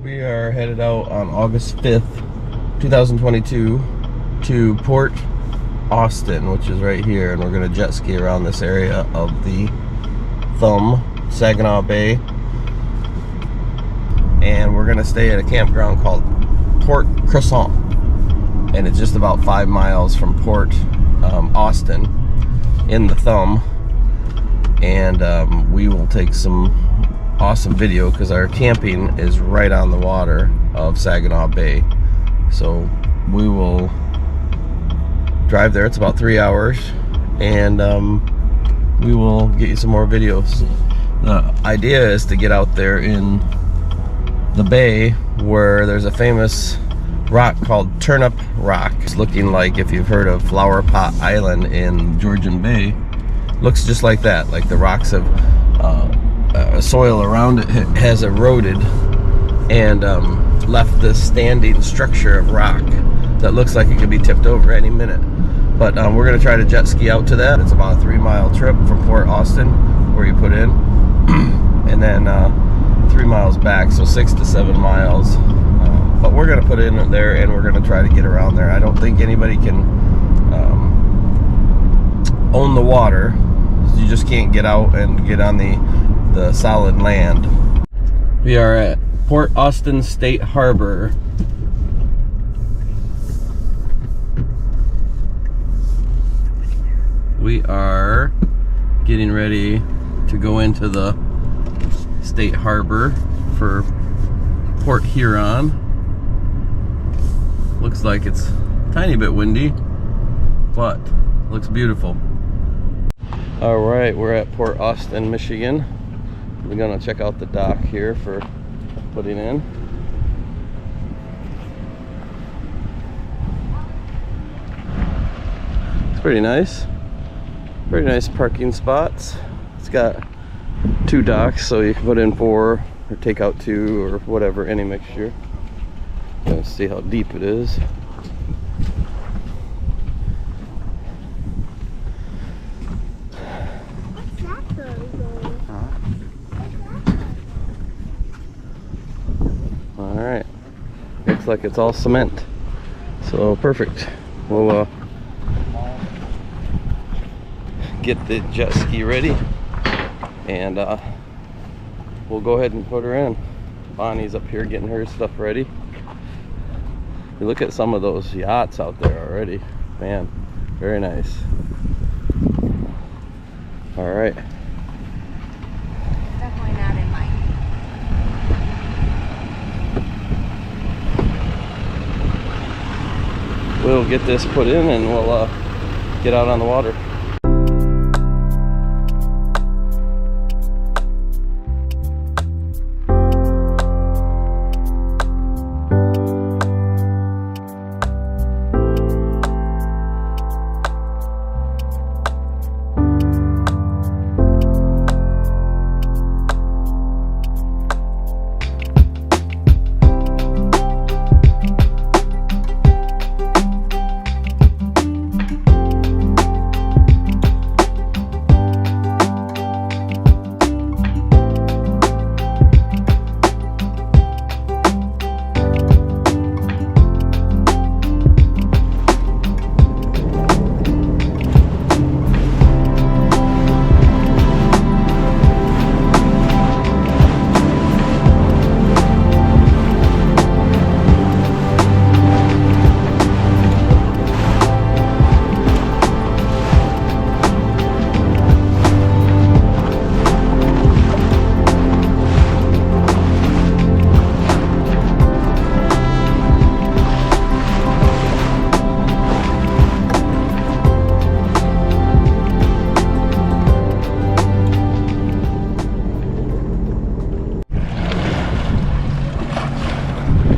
We are headed out on August 5th, 2022 to Port Austin, which is right here, and we're going to jet ski around this area of the Thumb, Saginaw Bay, and we're going to stay at a campground called Port Cresent, and it's just about 5 miles from Port Austin in the Thumb, and we will take some awesome video because our camping is right on the water of Saginaw Bay. So we will drive there. It's about 3 hours, and we will get you some more videos. The idea is to get out there in the bay where there's a famous rock called Turnip rock. It's looking like, if you've heard of Flower Pot Island in Georgian Bay, looks just like that. Like the rocks have soil around it has eroded and left this standing structure of rock that looks like it could be tipped over any minute. But we're going to try to jet ski out to that. It's about a 3-mile trip from Port Austin, where you put in, and then 3 miles back, so 6 to 7 miles. But we're going to put in there, and we're going to try to get around there. I don't think anybody can own the water. You just can't get out and get on the solid land. We are at Port Austin State Harbor. We are getting ready to go into the State Harbor for Port Huron. Looks like it's a tiny bit windy, but looks beautiful. Alright, we're at Port Austin, Michigan. We're gonna check out the dock here for putting in. It's pretty nice. Pretty nice parking spots. It's got 2 docks, so you can put in 4 or take out 2 or whatever, any mixture. Let's see how deep it is. Alright, looks like it's all cement, so perfect. We'll get the jet ski ready, and we'll go ahead and put her in. Bonnie's up here getting her stuff ready. You look at some of those yachts out there already, man, very nice. Alright. Definitely not in mine. We'll get this put in and we'll get out on the water.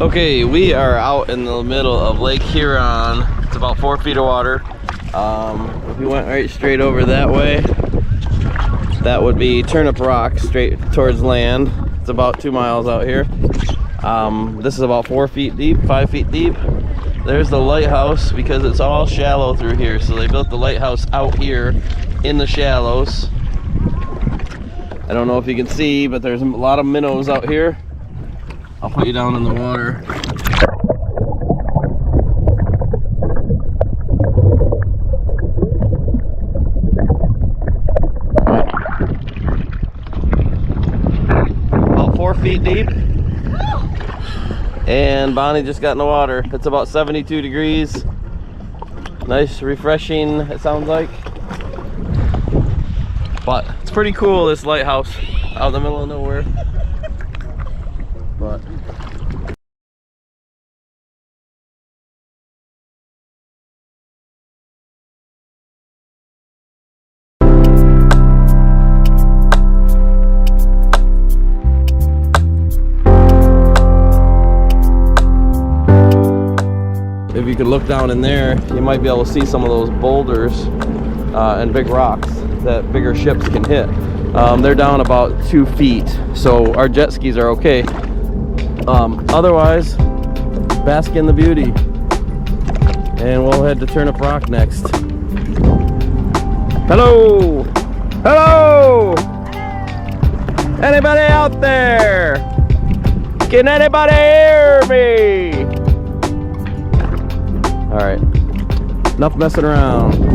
Okay, we are out in the middle of Lake Huron. It's about 4 feet of water. If we went right straight over that way, that would be Turnip Rock, straight towards land. It's about 2 miles out here. This is about 4 feet deep, 5 feet deep. There's the lighthouse, because it's all shallow through here, so they built the lighthouse out here in the shallows. I don't know if you can see, but there's a lot of minnows out here. I'll put you down in the water. About 4 feet deep. And Bonnie just got in the water. It's about 72 degrees. Nice, refreshing, it sounds like. But it's pretty cool, this lighthouse out in the middle of nowhere. But if you could look down in there, you might be able to see some of those boulders and big rocks that bigger ships can hit. They're down about 2 feet, so our jet skis are okay. Otherwise, bask in the beauty. And we'll head to Turnip Rock next. Hello! Hello! Anybody out there? Can anybody hear me? Alright, enough messing around.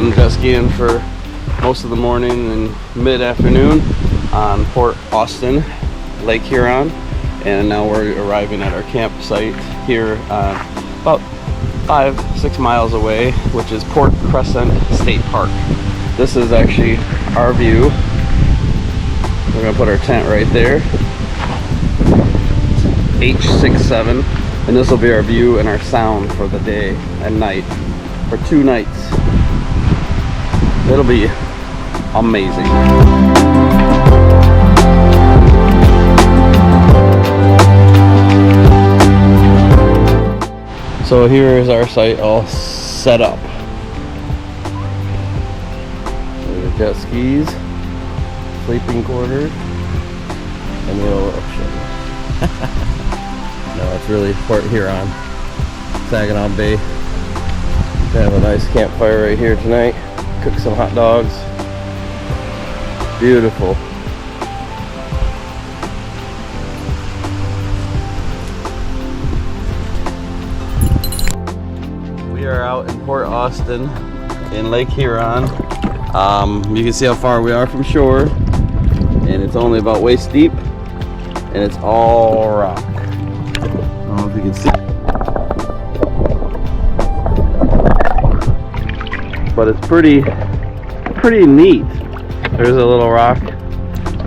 been jet skiing for most of the morning and mid-afternoon on Port Austin, Lake Huron, and now we're arriving at our campsite here about 5-6 miles away, which is Port Crescent State Park. This is actually our view. We're gonna put our tent right there, H67, and this will be our view and our sound for the day and night for 2 nights. It'll be amazing. So here is our site all set up. There's jet skis, sleeping quarters, and the ocean. No, it's really Port Huron, Saginaw Bay. We have a nice campfire right here tonight. Cook some hot dogs. Beautiful. We are out in Port Austin in Lake Huron. You can see how far we are from shore, and it's only about waist deep, and it's all rock. I don't know if you can see, but it's pretty neat. There's a little rock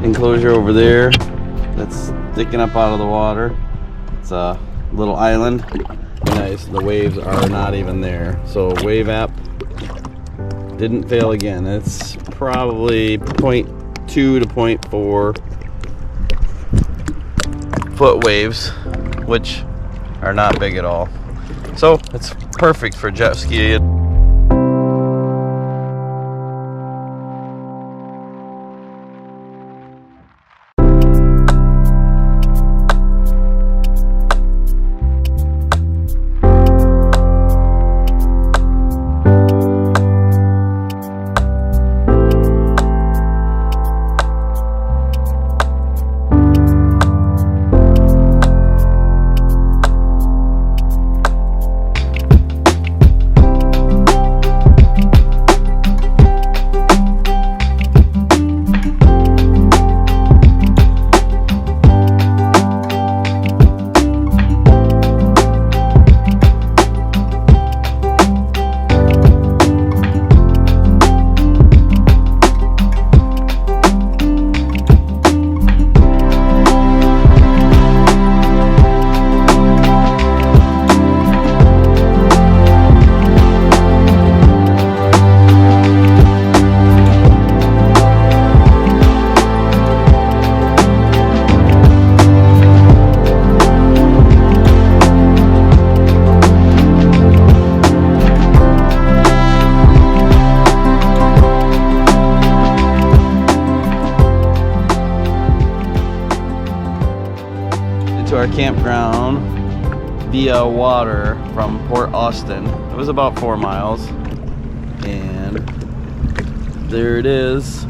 enclosure over there that's sticking up out of the water. It's a little island. Nice. The waves are not even there. So wave app didn't fail again. It's probably 0.2 to 0.4 foot waves, which are not big at all. So it's perfect for jet skiing. To our campground via water from Port Austin. It was about 4 miles, and there it is.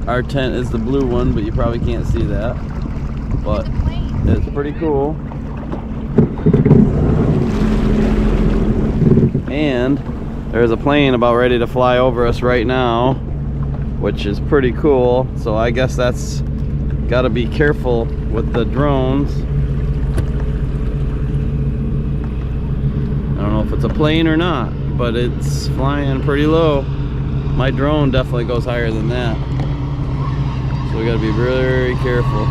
Our tent is the blue one, but you probably can't see that, but it's pretty cool. And there's a plane about ready to fly over us right now, which is pretty cool. So I guess that's got to be careful with the drones. I don't know if it's a plane or not, but it's flying pretty low. My drone definitely goes higher than that, so we got to be very careful.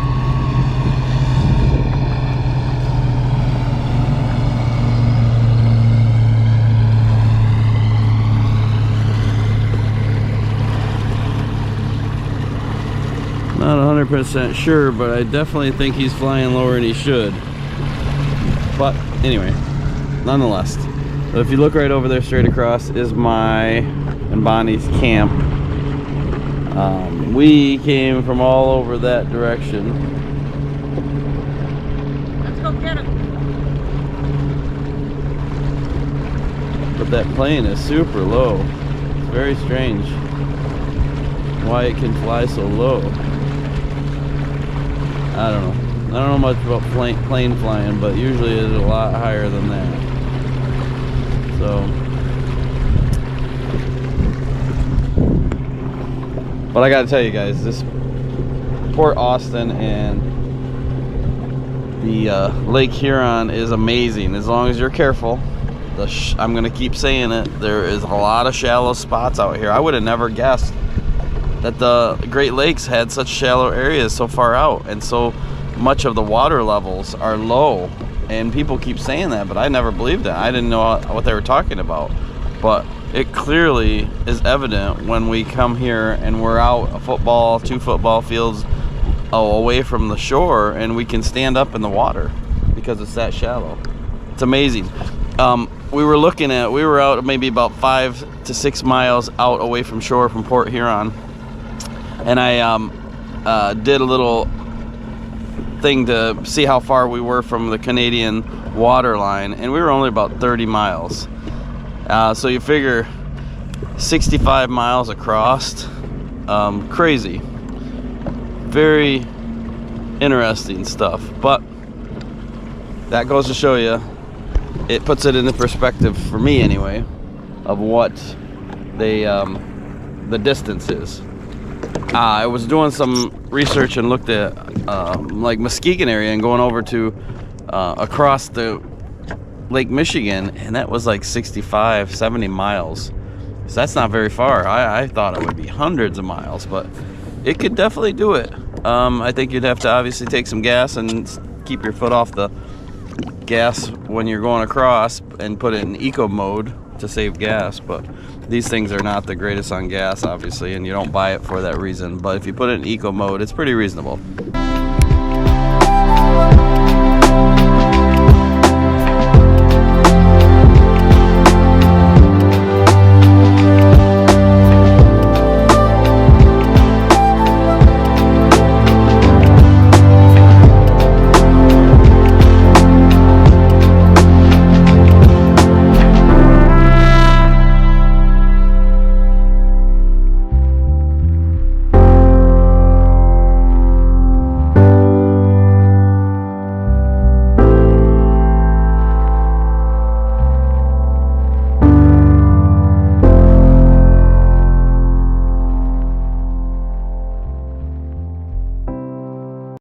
Not 100% sure, but I definitely think he's flying lower than he should. But anyway, nonetheless, so if you look right over there straight across is my and Bonnie's camp. We came from all over that direction. Let's go get him. But that plane is super low. It's very strange why it can fly so low. I don't know. I don't know much about plane flying, but usually it's a lot higher than that. So But I gotta tell you guys, this Port Austin and the Lake Huron is amazing as long as you're careful. I'm gonna keep saying it, there is a lot of shallow spots out here. I would have never guessed that the Great Lakes had such shallow areas so far out, and so much of the water levels are low. And people keep saying that, but I never believed it. I didn't know what they were talking about. But it clearly is evident when we come here and we're out a football, 2 football fields away from the shore, and we can stand up in the water because it's that shallow. It's amazing. We were out maybe about 5 to 6 miles out away from shore from Port Huron, and I did a little thing to see how far we were from the Canadian water line, and we were only about 30 miles. So you figure 65 miles across. Crazy. Very interesting stuff. But that goes to show you, it puts it into perspective for me anyway, of what the distance is. I was doing some research and looked at like Muskegon area and going over to across the Lake Michigan, and that was like 65, 70 miles. So that's not very far. I thought it would be hundreds of miles, but it could definitely do it. I think you'd have to obviously take some gas and keep your foot off the gas when you're going across and put it in eco mode to save gas. But these things are not the greatest on gas, obviously, and you don't buy it for that reason. But if you put it in eco mode, it's pretty reasonable.